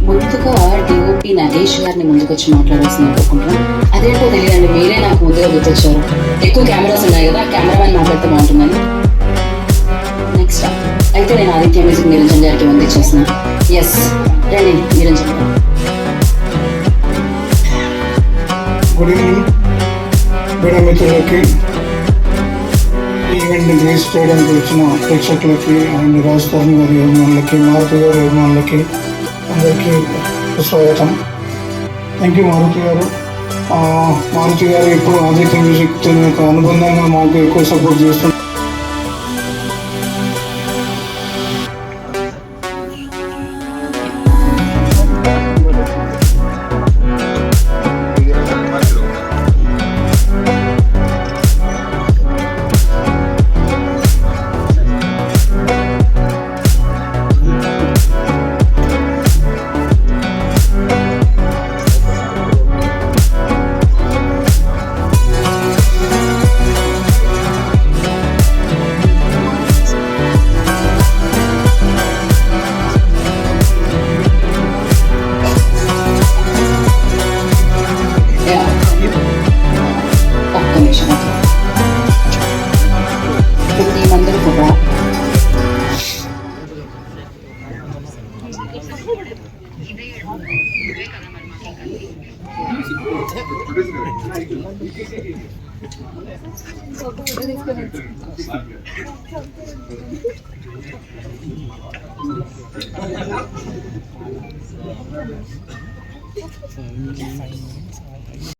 ముందుగా డిఓపి నగేష్ గారిని ముందుకొచ్చి మాట్లాడాల్సింది అనుకుంటున్నాను. అదేంటో తెలియదండి, మీరే నాకు ముందుగా గుర్తొచ్చారు. ఎక్కువ కెమెరాస్ ఉన్నాయి కదా, కెమెరామెన్ మాట్లాడితే బాగుంటుందని. నెక్స్ట్ అయితే నేను ఆదిత్య మ్యూజిక్ నిరంజన్ గారికి పంపించేసిన. ఎస్, రండి నిరంజన్ గారు. గుడ్ ఈవినింగ్ మీడియా మిత్రులకి, ఈవెంట్ని గ్రేస్ చేయడానికి వచ్చిన ప్రేక్షకులకి అండ్ రాజధాని గారి అభిమానులకి, మారుతి గారి అభిమానులకి అందరికీ స్వాగతం. థ్యాంక్ యూ మారుతి గారు. మారుతి గారు ఇప్పుడు ఆదిత్య మ్యూజిక్తో యొక్క అనుబంధంగా మాకు ఎక్కువ సపోర్ట్ చేస్తున్నారు. అందరూ కూడా